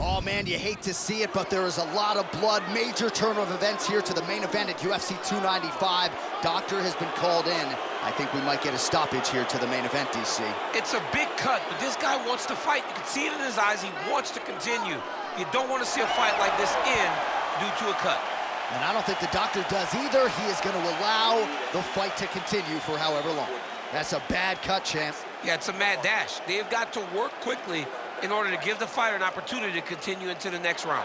Oh man, you hate to see it, but there is a lot of blood. Major turn of events here to the main event at UFC 295. Doctor has been called in. I think we might get a stoppage here to the main event, DC. It's a big cut, but this guy wants to fight. You can see it in his eyes. He wants to continue. You don't want to see a fight like this end due to a cut. And I don't think the doctor does either. He is going to allow the fight to continue for however long. That's a bad cut, champ. Yeah, it's a mad dash. They've got to work quickly in order to give the fighter an opportunity to continue into the next round.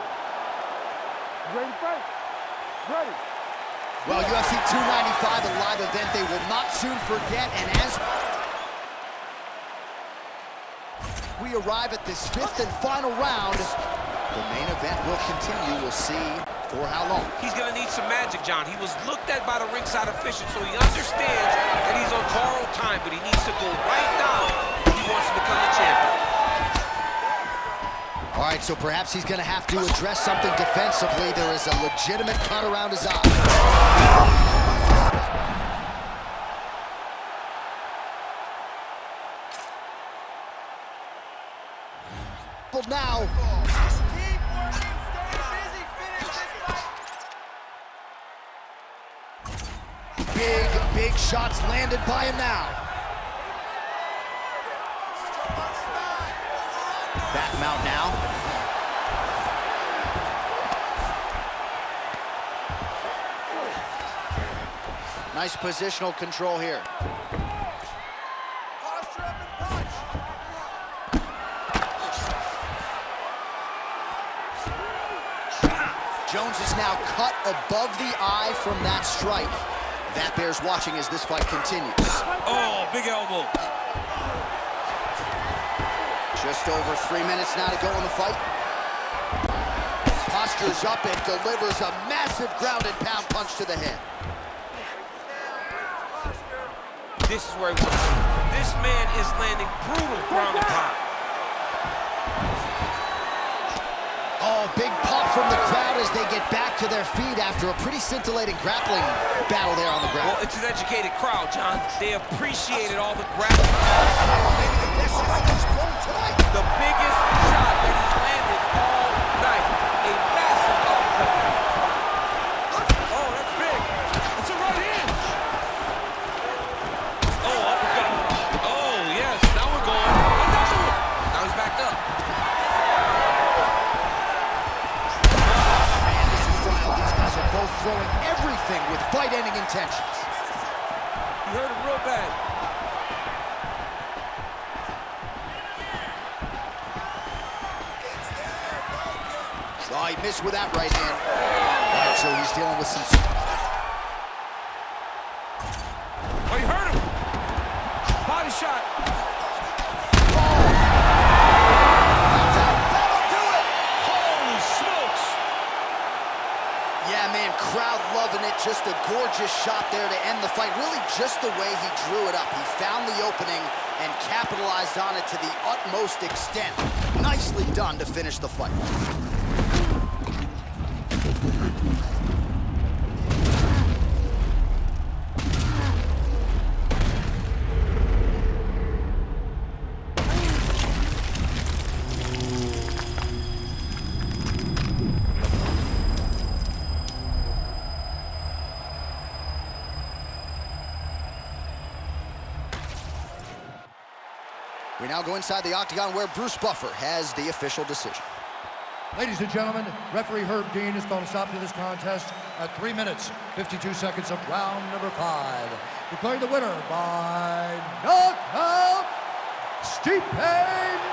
Ready to fight? Ready. Well, UFC 295, a live event they will not soon forget, and as we arrive at this fifth and final round, the main event will continue. We'll see for how long. He's gonna need some magic, John. He was looked at by the ringside official, so he understands that he's on borrowed time, but he needs to go right now if he wants to become the champion. All right, so perhaps he's gonna have to address something defensively. There is a legitimate cut around his eye. Now. Big shots landed by him now. Back him out now. Nice positional control here. Jones is now cut above the eye from that strike. That bears watching as this fight continues. Oh, big elbow. Just over 3 minutes now to go in the fight. Postures up and delivers a massive ground and pound punch to the head. This is where he wants to. This man is landing brutal ground and pound. Oh, big pop from the crowd as they get back to their feet after a pretty scintillating grappling battle there on the ground. Well, it's an educated crowd, John. They appreciated all the grappling. The biggest shot that he's landed all night. A massive uppercut. Oh, that's big. It's a right hand. Oh, uppercut. Oh, yes. Now we're going. Another one. Now he's backed up. Both throwing everything with fight-ending intentions. You heard him real bad. Oh, he missed with that right hand. All right, so he's dealing with some... Oh, you heard him. Body shot. Crowd loving it. Just a gorgeous shot there to end the fight. Really just the way he drew it up. He found the opening and capitalized on it to the utmost extent. Nicely done to finish the fight. We now go inside the octagon where Bruce Buffer has the official decision. Ladies and gentlemen, referee Herb Dean has called a stop to this contest at 3 minutes, 52 seconds of round number 5. Declaring the winner by knockout, Stipe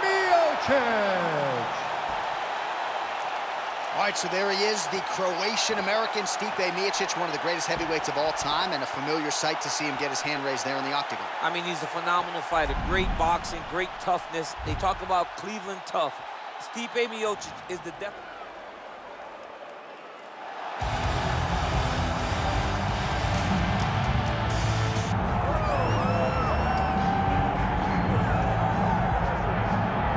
Miocic. All right, so there he is, the Croatian-American Stipe Miocic, one of the greatest heavyweights of all time, and a familiar sight to see him get his hand raised there in the octagon. I mean, he's a phenomenal fighter. Great boxing, great toughness. They talk about Cleveland tough. Stipe Miocic is the definite.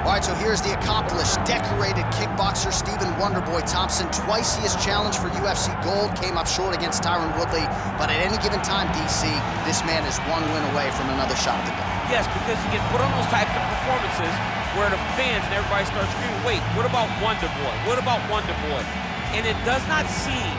All right, so here's the accomplished, decorated kickboxer Stephen Wonderboy Thompson. Twice he has challenged for UFC gold, came up short against Tyron Woodley, but at any given time, DC, this man is one win away from another shot at the belt. Yes, because you get put on those types of performances where the fans and everybody starts screaming, wait, what about Wonder Boy? What about Wonder Boy? And it does not seem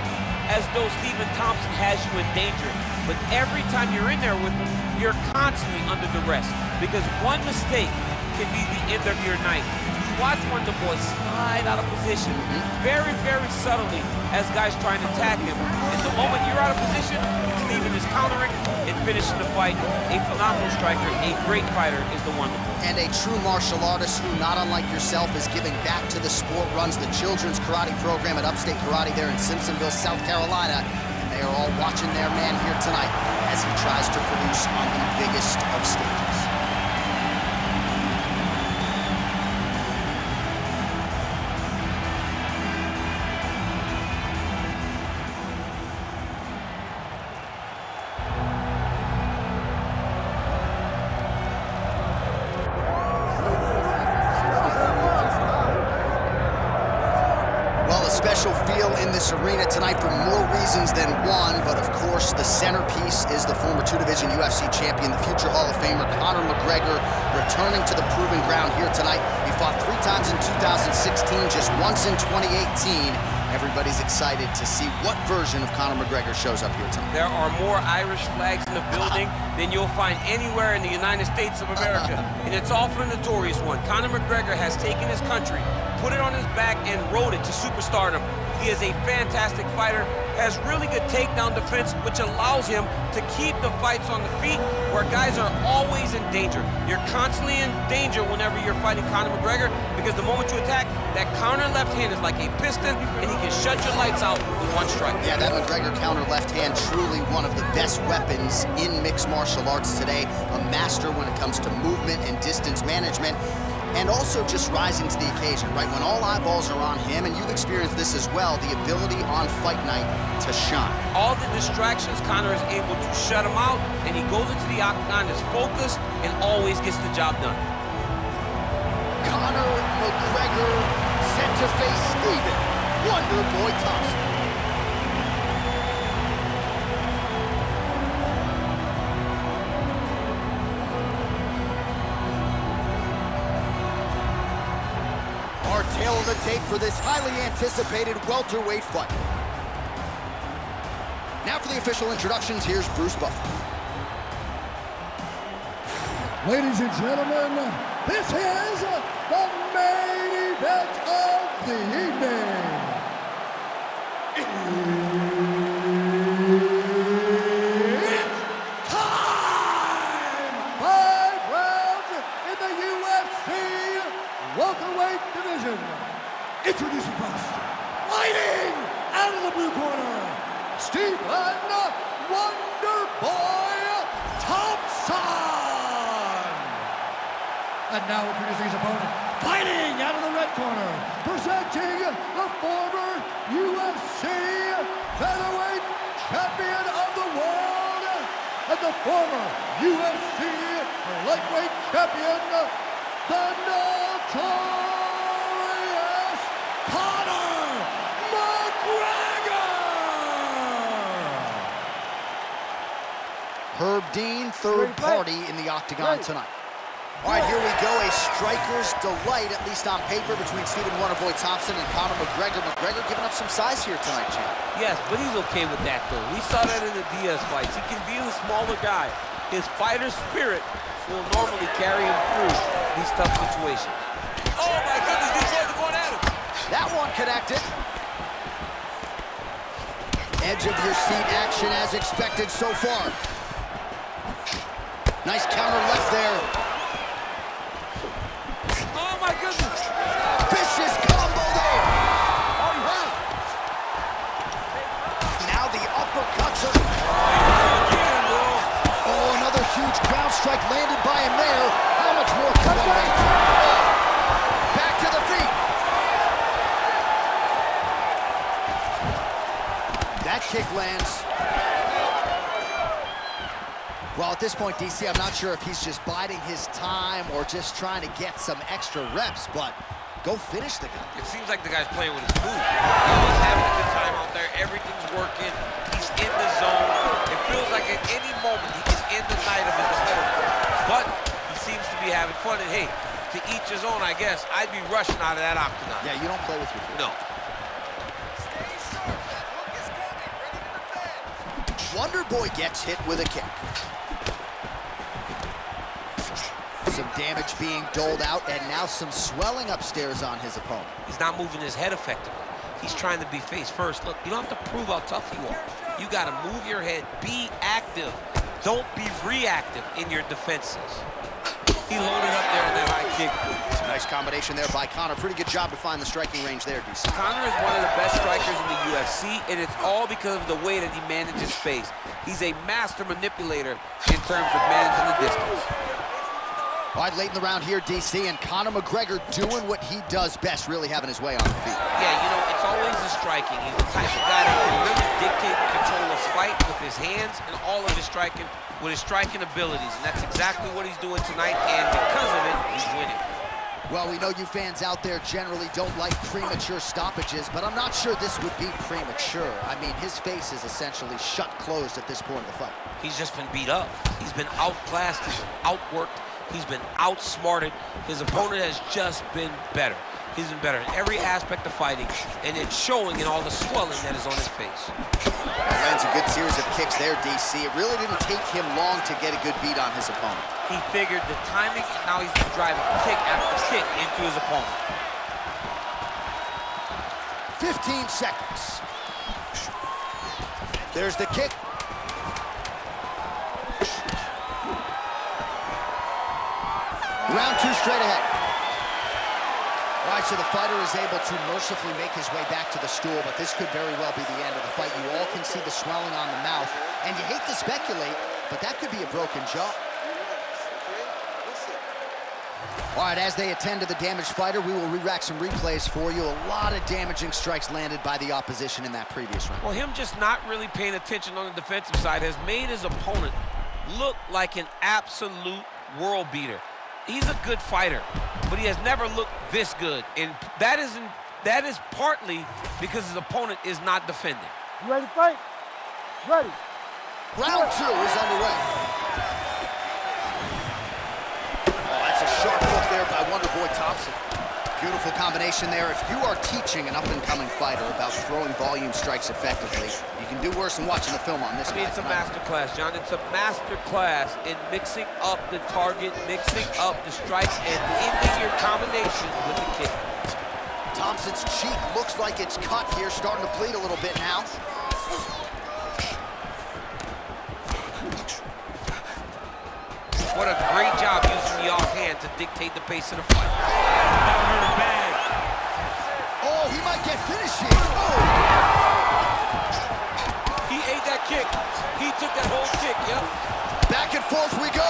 as though Stephen Thompson has you in danger. But every time you're in there with him, you're constantly under duress because one mistake can be the end of your night. You watch Wonder Boy slide out of position very, very subtly as guys try and attack him. And the moment you're out of position, Stephen is countering and finishing the fight. A phenomenal striker, a great fighter is the Wonder Boy. And a true martial artist who, not unlike yourself, is giving back to the sport, runs the children's karate program at Upstate Karate there in Simpsonville, South Carolina. They are all watching their man here tonight as he tries to produce on the biggest of stages. Special feel in this arena tonight for more reasons than one, but of course the centerpiece is the former two-division UFC champion, the future Hall of Famer Conor McGregor, returning to the proving ground here tonight. He fought 3 times in 2016, just once in 2018. Everybody's excited to see what version of Conor McGregor shows up here tonight. There are more Irish flags in the building than you'll find anywhere in the United States of America, and it's all for the notorious one. Conor McGregor has taken his country, put it on his back, and rode it to superstardom. He is a fantastic fighter, has really good takedown defense, which allows him to keep the fights on the feet where guys are always in danger. You're constantly in danger whenever you're fighting Conor McGregor because the moment you attack, that counter left hand is like a piston and he can shut your lights out with one strike. Yeah, that McGregor counter left hand, truly one of the best weapons in mixed martial arts today. A master when it comes to movement and distance management. And also just rising to the occasion, right? When all eyeballs are on him, and you've experienced this as well, the ability on fight night to shine. All the distractions, Conor is able to shut him out, and he goes into the octagon as focused and always gets the job done. Conor McGregor set to face Stephen Wonder Boy Thompson. Our tail of the tape for this highly anticipated welterweight fight. Now for the official introductions, here's Bruce Buffer. Ladies and gentlemen, this is the main event of the evening. It's time! 5 rounds in the UFC welterweight division. Introducing first, fighting out of the blue corner, Stipe Wonder Boy Thompson. And now introducing his opponent, fighting out of the red corner, presenting the former UFC featherweight champion of the world and the former UFC lightweight champion, the notorious Conor McGregor! Herb Dean, third party in the octagon tonight. All right, here we go. A striker's delight, at least on paper, between Stephen Wonderboy Thompson and Conor McGregor. McGregor giving up some size here tonight, champ. Yes, but he's okay with that, though. We saw that in the Diaz fights. He can be the smaller guy. His fighter spirit will normally carry him through these tough situations. Oh, my goodness, these guys are going at him. That one connected. Edge of your seat action as expected so far. Nice counter left there. Oh, my goodness. Vicious combo there. Now the uppercuts are... Oh, another huge ground strike landed by him there. How much more can one make? Back to the feet. That kick lands. Well, at this point, DC, I'm not sure if he's just biding his time or just trying to get some extra reps, but go finish the guy. It seems like the guy's playing with his food. He's having a good time out there. Everything's working. He's in the zone. It feels like at any moment he can end the night of his opponent. But he seems to be having fun. And hey, to each his own, I guess. I'd be rushing out of that octagon. Yeah, you don't play with your feet. No. Wonder Boy gets hit with a kick. Some damage being doled out, and now some swelling upstairs on his opponent. He's not moving his head effectively. He's trying to be face first. Look, you don't have to prove how tough you are. You got to move your head. Be active. Don't be reactive in your defenses. He loaded up there on that high kick. It's a nice combination there by Conor. Pretty good job to find the striking range there, DC. Conor is one of the best strikers in the UFC, and it's all because of the way that he manages space. He's a master manipulator in terms of managing the distance. All right, late in the round here, DC, and Conor McGregor doing what he does best, really having his way on the feet. Yeah, you know, it's always the striking. He's the type of guy that can really dictate and control a fight with his hands and all of his striking, with his striking abilities, and that's exactly what he's doing tonight, and because of it, he's winning. Well, we know you fans out there generally don't like premature stoppages, but I'm not sure this would be premature. I mean, his face is essentially shut closed at this point of the fight. He's just been beat up. He's been outclassed. He's been outworked. He's been outsmarted. His opponent has just been better. He's been better in every aspect of fighting, and it's showing in all the swelling that is on his face. Lands a good series of kicks there, DC. It really didn't take him long to get a good beat on his opponent. He figured the timing, and now he's been driving kick after kick into his opponent. 15 seconds. There's the kick. Round two straight ahead. All right, so the fighter is able to mercifully make his way back to the stool, but this could very well be the end of the fight. You all can see the swelling on the mouth, and you hate to speculate, but that could be a broken jaw. All right, as they attend to the damaged fighter, we will re-rack some replays for you. A lot of damaging strikes landed by the opposition in that previous round. Well, him just not really paying attention on the defensive side has made his opponent look like an absolute world beater. He's a good fighter, but he has never looked this good, and that is partly because his opponent is not defending. You ready to fight? Ready. Round two is underway. Oh, that's a sharp hook there by Wonder Boy Thompson. Beautiful combination there. If you are teaching an up-and-coming fighter about throwing volume strikes effectively, you can do worse than watching the film on this. I mean, it's a master class, John. It's a master class in mixing up the target, mixing up the strikes, and ending your combination with the kick. Thompson's cheek looks like it's cut here, starting to bleed a little bit now. What a great job using the offhand to dictate the pace of the fight. That hurt him bad. Oh, he might get finished here. Oh. He ate that kick. He took that whole kick, yep. Back and forth we go.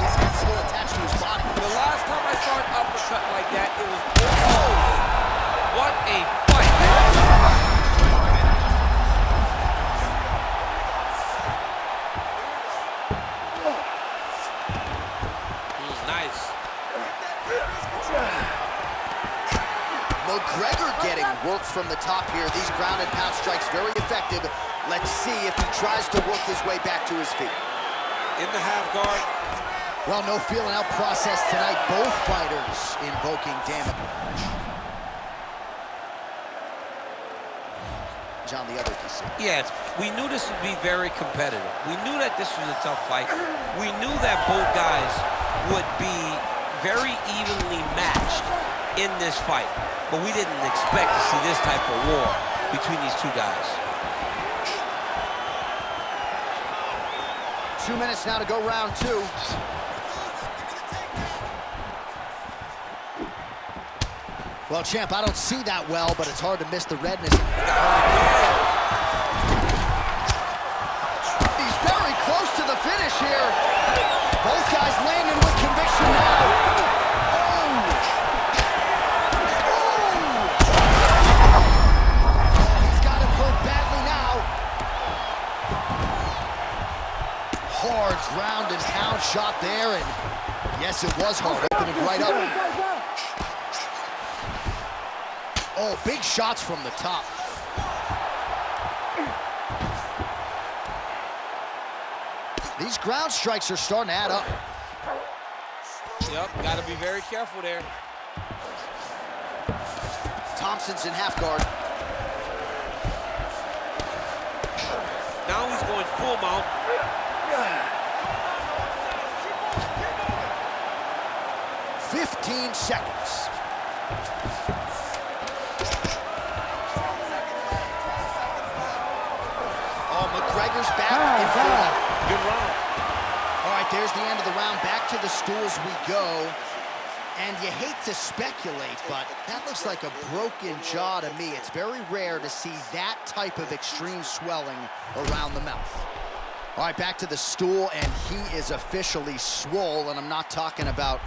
His head's still attached to his body. The last time I saw an uppercut like that, it was, oh, what a fight. Nice. McGregor getting work from the top here. These ground and pound strikes very effective. Let's see if he tries to work his way back to his feet. In the half guard. Well, no feeling out process tonight. Both fighters invoking damage. John, the other DC. Yes, we knew this would be very competitive. We knew that this was a tough fight. We knew that both guys would be very evenly matched in this fight, but we didn't expect to see this type of war between these two guys. 2 minutes now to go round two. Well, champ, I don't see that well, but it's hard to miss the redness. He's very close to the finish here. Both guys landing with conviction now. He's got him hurt badly now. Hard ground and pound shot there, and yes, it was hard, opening right up. Oh, big shots from the top. These ground strikes are starting to add up. Yep, got to be very careful there. Thompson's in half guard. Now he's going full mount. 15 seconds. Oh, McGregor's back in full. Good round. All right, there's the end of the round. Back to the stools we go. And you hate to speculate, but that looks like a broken jaw to me. It's very rare to see that type of extreme swelling around the mouth. All right, back to the stool, and he is officially swole, and I'm not talking about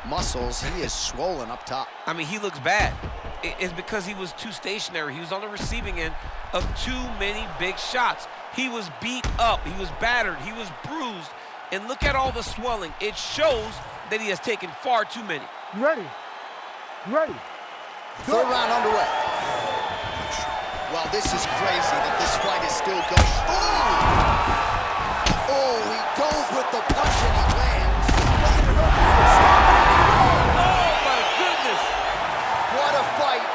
muscles. He is swollen up top. I mean, he looks bad. It's because he was too stationary. He was on the receiving end of too many big shots. He was beat up. He was battered. He was bruised. And look at all the swelling. It shows that he has taken far too many. You ready? You ready? Third round underway. Well, this is crazy that this fight is still going. Oh, he dove with the punch and he lands. Oh, my goodness. What a fight.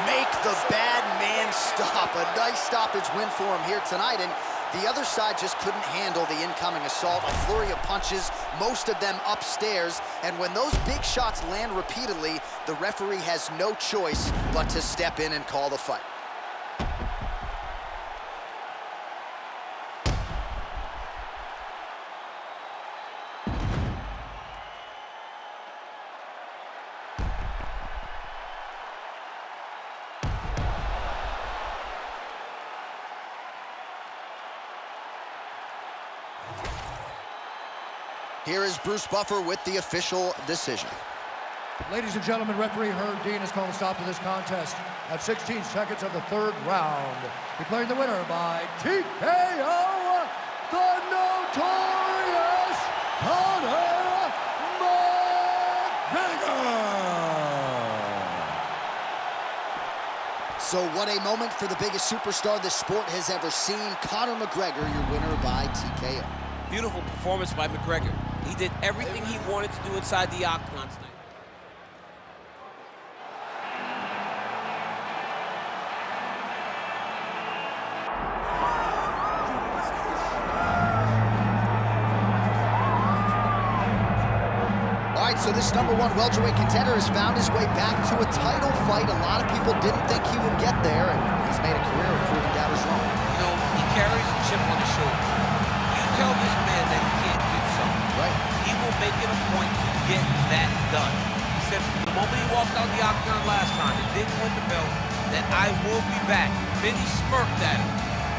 Make the bad man stop. A nice stoppage win for him here tonight. And the other side just couldn't handle the incoming assault. A flurry of punches, most of them upstairs. And when those big shots land repeatedly, the referee has no choice but to step in and call the fight. Here is Bruce Buffer with the official decision. Ladies and gentlemen, referee Herb Dean has called a stop to this contest at 16 seconds of the third round. Declaring the winner by TKO, the notorious Conor McGregor. So what a moment for the biggest superstar this sport has ever seen. Conor McGregor, your winner by TKO. Beautiful performance by McGregor. He did everything he wanted to do inside the octagon tonight. All right, so this #1 welterweight contender has found his way back to a title fight. A lot of people didn't think he would get there, and he's made a career of proving doubters wrong. You know, he carries a chip on his shoulder. You tell this man that he can't do something. Right. He will make it a point to get that done. He said from the moment he walked out the octagon last time and didn't win the belt, that I will be back. Many smirked at him.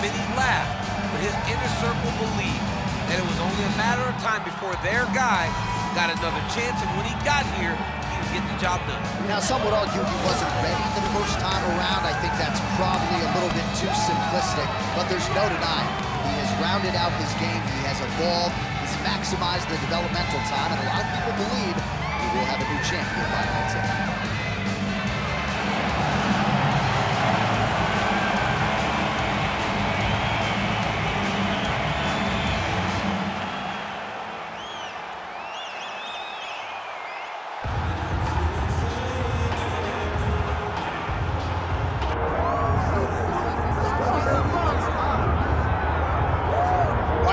Many laughed. But his inner circle believed that it was only a matter of time before their guy got another chance, and when he got here, he would get the job done. Now, some would argue he wasn't ready the first time around. I think that's probably a little bit too simplistic, but there's no denying. He has rounded out his game. He has evolved. He's maximized the developmental time, and a lot of people believe he will have a new champion by night's end.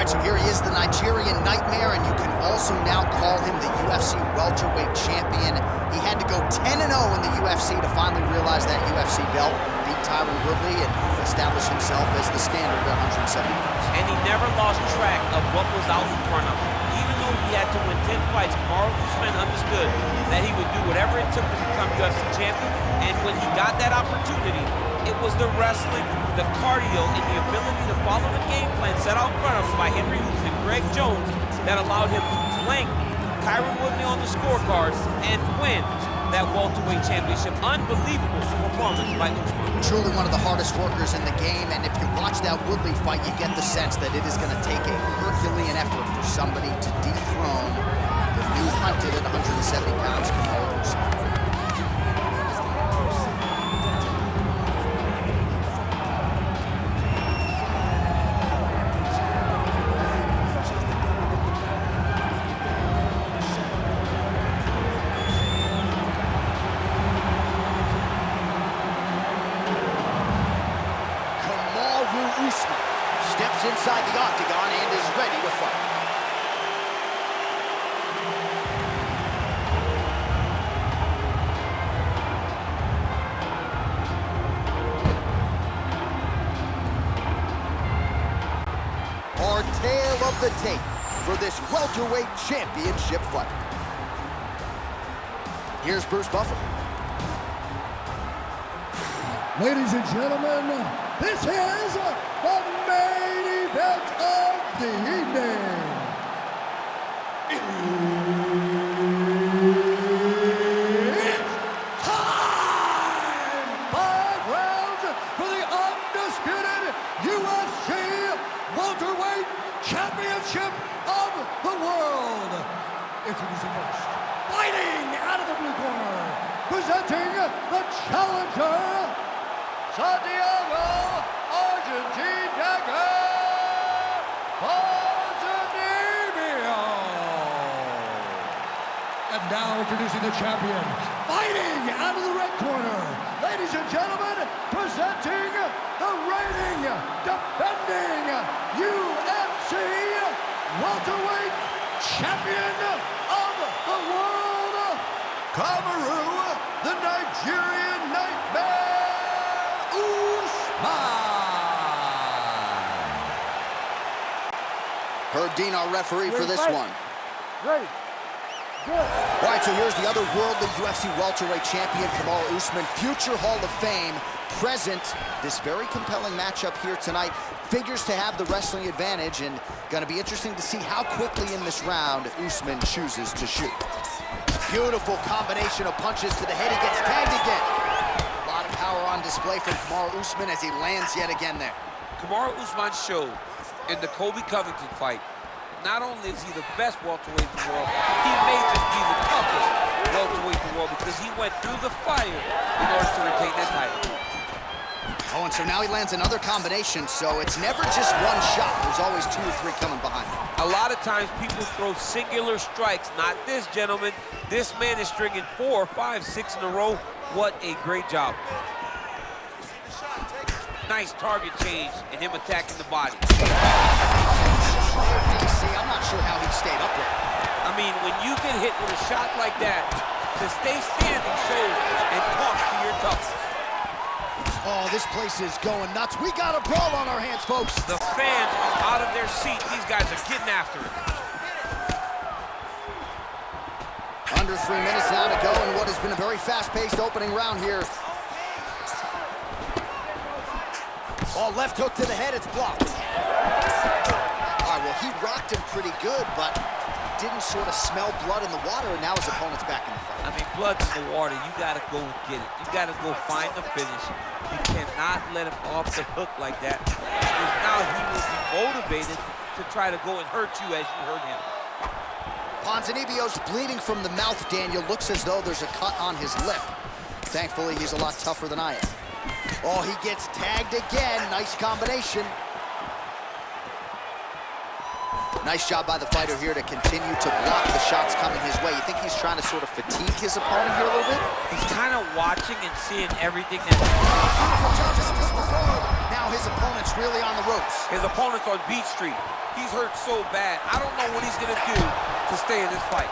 So here he is, the Nigerian Nightmare, and you can also now call him the UFC welterweight champion. He had to go 10-0 in the UFC to finally realize that UFC belt, beat Tyron Woodley, and establish himself as the standard at 170 pounds. And he never lost track of what was out in front of him. Even though he had to win 10 fights, Usman understood that he would do whatever it took to become UFC champion. And when he got that opportunity, it was the wrestling, the cardio, and the ability to follow the game plan set out in front of him by Henry Hoops and Greg Jones that allowed him to blank Tyron Woodley on the scorecard and win that welterweight championship. Unbelievable performance by Usman. Truly one of the hardest workers in the game, and if you watch that Woodley fight, you get the sense that it is going to take a Herculean effort for somebody to dethrone the new hunted at 170 pounds Kamaru Usman. of the tape for this welterweight championship fight. Here's Bruce Buffer. Ladies and gentlemen, this is the main event of the evening. It's time! 5 rounds for the undisputed UFC welterweight championship of the world. Introducing first, fighting out of the blue corner, presenting the challenger, Santiago, Argentina, Ponzinabbio. And now introducing the champion, fighting out of the red corner, ladies and gentlemen, presenting the reigning, defending UFC welterweight champion of the world, Kamaru, the Nigerian Nightmare, Usman. Herb Dean, our referee for this one. Ready. Good. All right, so here's the other worldly UFC welterweight champion, Kamaru Usman, future Hall of Fame, present. This very compelling matchup here tonight. Figures to have the wrestling advantage, and going to be interesting to see how quickly in this round Usman chooses to shoot. Beautiful combination of punches to the head. He gets tagged again. A lot of power on display from Kamaru Usman as he lands yet again there. Kamaru Usman showed in the Colby Covington fight, not only is he the best welterweight in the world, he may just be the toughest welterweight in the world because he went through the fire in order to retain that title. Oh, and so now he lands another combination, so it's never just one shot. There's always 2 or 3 coming behind him. A lot of times people throw singular strikes. Not this gentleman. This man is stringing 4, 5, 6 in a row. What a great job. Nice target change and him attacking the body. DC, I'm not sure how he stayed upright. I mean, when you get hit with a shot like that, to stay standing shows and talks to your toughness. Oh, this place is going nuts. We got a brawl on our hands, folks. The fans are out of their seats. These guys are getting after it. Under 3 minutes now to go in what has been a very fast-paced opening round here. Oh, left hook to the head, it's blocked. All right, well, he rocked him pretty good, but didn't sort of smell blood in the water, and now his opponent's back in the fight. I mean, blood's in the water. You got to go get it. You got to go find the finish. You cannot let him off the hook like that, because now he will be motivated to try to go and hurt you as you hurt him. Ponzinabbio's bleeding from the mouth, Daniel. Looks as though there's a cut on his lip. Thankfully, he's a lot tougher than I am. Oh, he gets tagged again. Nice combination. Nice job by the fighter here to continue to block the shots coming his way. You think he's trying to sort of fatigue his opponent here a little bit? He's kind of watching and seeing everything that... Now his opponent's really on the ropes. His opponent's on Beach Street. He's hurt so bad. I don't know what he's going to do to stay in this fight.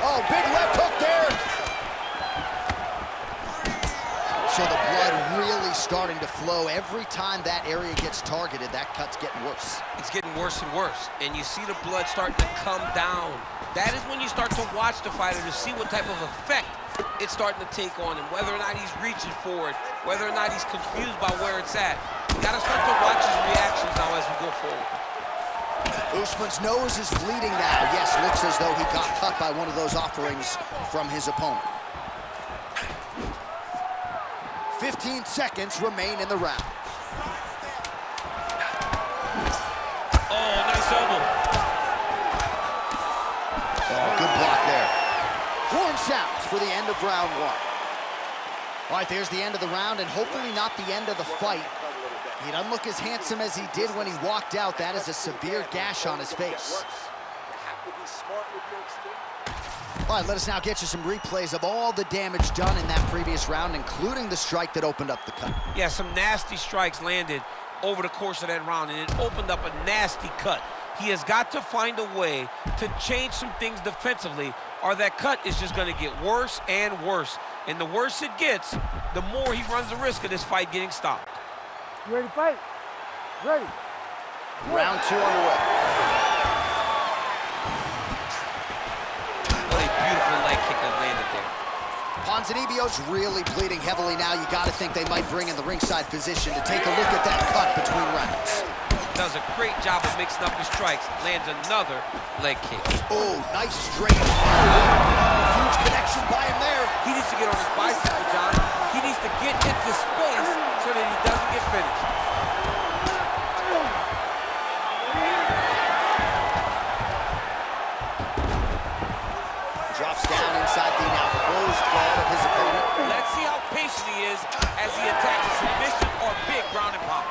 Oh, big left hook there. So the blood really starting to flow. Every time that area gets targeted, that cut's getting worse. It's getting worse and worse. And you see the blood starting to come down. That is when you start to watch the fighter to see what type of effect it's starting to take on him, whether or not he's reaching for it, whether or not he's confused by where it's at. You gotta start to watch his reactions now as we go forward. Usman's nose is bleeding now. Yes, looks as though he got cut by one of those offerings from his opponent. 15 seconds remain in the round. Oh, nice elbow. Oh, good block there. Horn sounds for the end of round 1. All right, there's the end of the round, and hopefully not the end of the fight. He doesn't look as handsome as he did when he walked out. That is a severe gash on his face. All right, let us now get you some replays of all the damage done in that previous round, including the strike that opened up the cut. Yeah, some nasty strikes landed over the course of that round, and it opened up a nasty cut. He has got to find a way to change some things defensively, or that cut is just going to get worse and worse. And the worse it gets, the more he runs the risk of this fight getting stopped. You ready to fight? Ready. Round 2 underway. What a beautiful leg kick that landed there. Ponzinabbio's really bleeding heavily now. You got to think they might bring in the ringside physician to take a look at that cut between rounds. Does a great job of mixing up his strikes. Lands another leg kick. Oh, nice straight. Huge connection by him there. He needs to get on his bicycle, John. He needs to get into space so that he doesn't get finished. Drops down inside the now closed guard of his opponent. Let's see how patient he is as he attacks a submission or big ground and pound.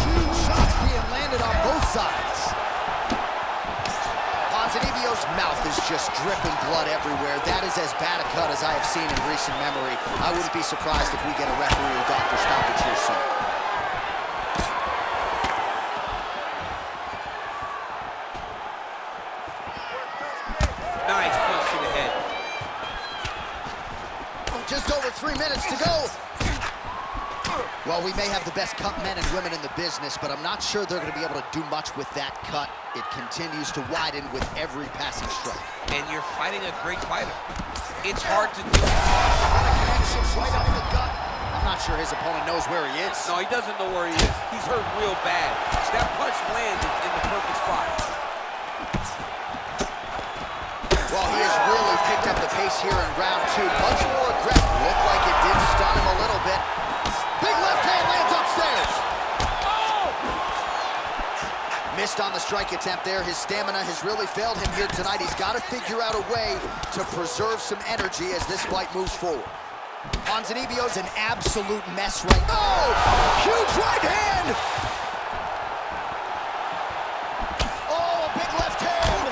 Huge shots being landed on both sides. Ponzinabbio's mouth is just dripping blood everywhere. That is as bad a cut as I have seen in recent memory. I wouldn't be surprised if we get a referee or doctor stoppage here soon. Nice punch to the head. Just over 3 minutes to go. Well, we may have the best cut men and women in the business, but I'm not sure they're going to be able to do much with that cut. It continues to widen with every passing strike. And you're fighting a great fighter. It's hard to do. What a connection right under the gut. I'm not sure his opponent knows where he is. No, he doesn't know where he is. He's hurt real bad. That punch landed in the perfect spot. Well, he has really picked up the pace here in round 2. Much more aggressive. Looked like it did stun him a little bit. Big left hand lands upstairs. Missed on the strike attempt there. His stamina has really failed him here tonight. He's got to figure out a way to preserve some energy as this fight moves forward. Ponzinabbio's an absolute mess right now. Oh! Huge right hand! Oh, a big left hand!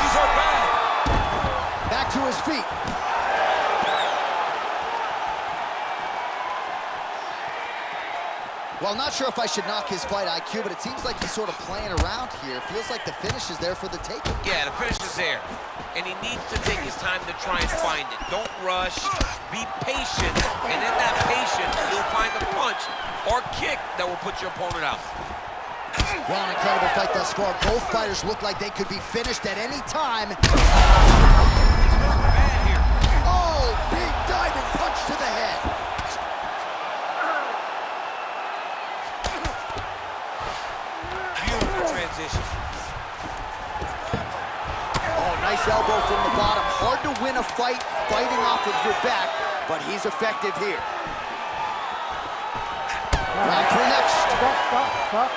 He's hurt bad. Back to his feet. Well, not sure if I should knock his fight IQ, but it seems like he's sort of playing around here. Feels like the finish is there for the taking. Yeah, the finish is there. And he needs to take his time to try and find it. Don't rush. Be patient. And in that patience, you'll find a punch or kick that will put your opponent out. Well, an incredible fight thus far. Both fighters look like they could be finished at any time. Bad here. Oh, big diving punch to the head. Beautiful transition. Oh, nice elbow from the bottom. Hard to win a fight fighting off of your back, but he's effective here. Round 3 next. Stop.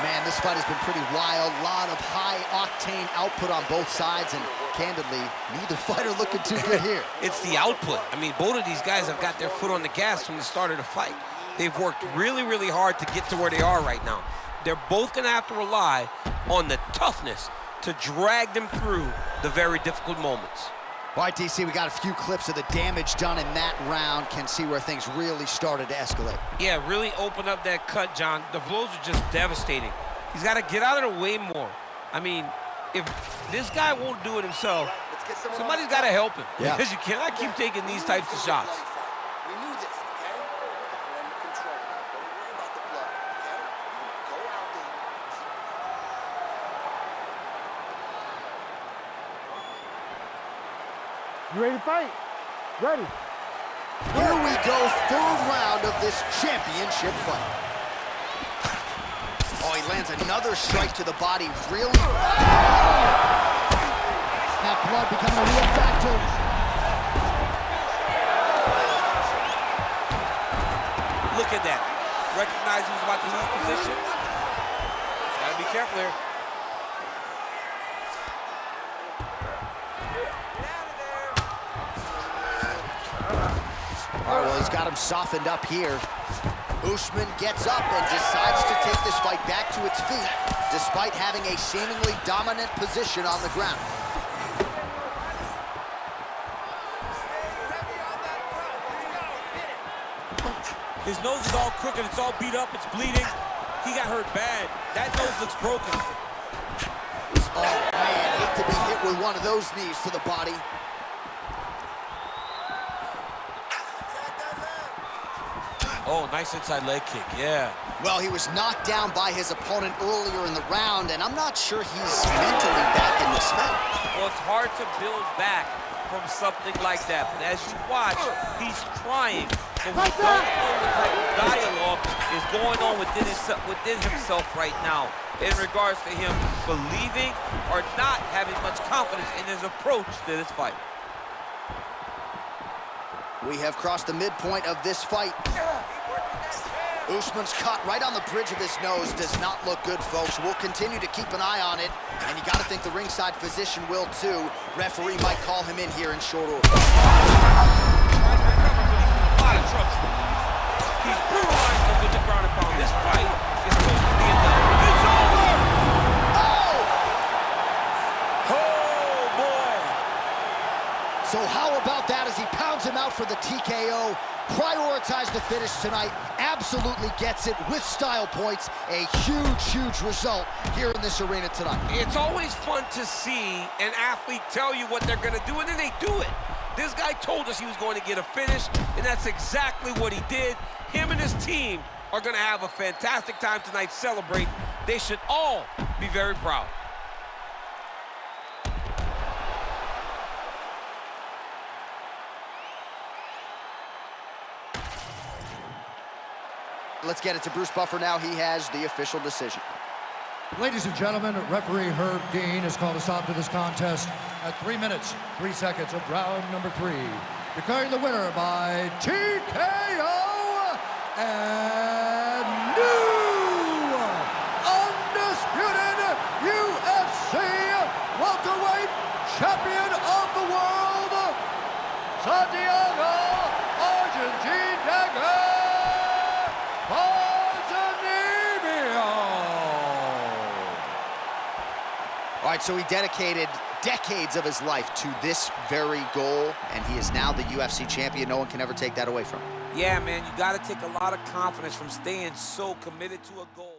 Man, this fight has been pretty wild. A lot of high-octane output on both sides, and candidly, neither fighter looking too good here. It's the output. I mean, both of these guys have got their foot on the gas from the start of the fight. They've worked really, really hard to get to where they are right now. They're both going to have to rely on the toughness to drag them through the very difficult moments. All right, DC, we got a few clips of the damage done in that round. Can see where things really started to escalate. Yeah, really open up that cut, John. The blows are just devastating. He's got to get out of the way more. I mean, if this guy won't do it himself, somebody's got to help him. Yeah. Because you cannot keep taking these types of shots. We knew this, okay? We're under control. Don't worry about the blood, okay? Go out there. You ready to fight? Ready. Here we go, 3rd round of this championship fight. Oh, he lands another strike to the body, really. That blood becoming a real factor. Look at that. Recognize he was about to lose position. Gotta be careful here. All right, well, he's got him softened up here. Usman gets up and decides to take this fight back to its feet, despite having a seemingly dominant position on the ground. His nose is all crooked, it's all beat up, it's bleeding. He got hurt bad. That nose looks broken. Oh, man, hate to be hit with one of those knees to the body. Oh, nice inside leg kick, yeah. Well, he was knocked down by his opponent earlier in the round, and I'm not sure he's mentally back in this fight. Well, it's hard to build back from something like that. But as you watch, he's trying. But we don't know what type of dialogue is going on within himself right now in regards to him believing or not having much confidence in his approach to this fight. We have crossed the midpoint of this fight. Usman's cut right on the bridge of his nose does not look good, folks. We'll continue to keep an eye on it, and you got to think the ringside physician will too. Referee might call him in here in short order. A lot of trouble. He's brutalized him with the ground and pound. This fight is supposed to be enough. It's over! Oh, boy. So how about that as he pounds him out for the TKO? Prioritize the finish tonight. Absolutely gets it with style points. A huge, huge result here in this arena tonight. It's always fun to see an athlete tell you what they're going to do, and then they do it. This guy told us he was going to get a finish, and that's exactly what he did. Him and his team are going to have a fantastic time tonight celebrating. They should all be very proud. Let's get it to Bruce Buffer now. He has the official decision. Ladies and gentlemen, referee Herb Dean has called a stop to this contest at 3 minutes, 3 seconds of round number 3. Declaring the winner by TKO and new undisputed UFC welterweight champion of the world, Santiago Argentina Ponzinabbio. All right, so he dedicated decades of his life to this very goal, and he is now the UFC champion. No one can ever take that away from him. Yeah, man, you got to take a lot of confidence from staying so committed to a goal.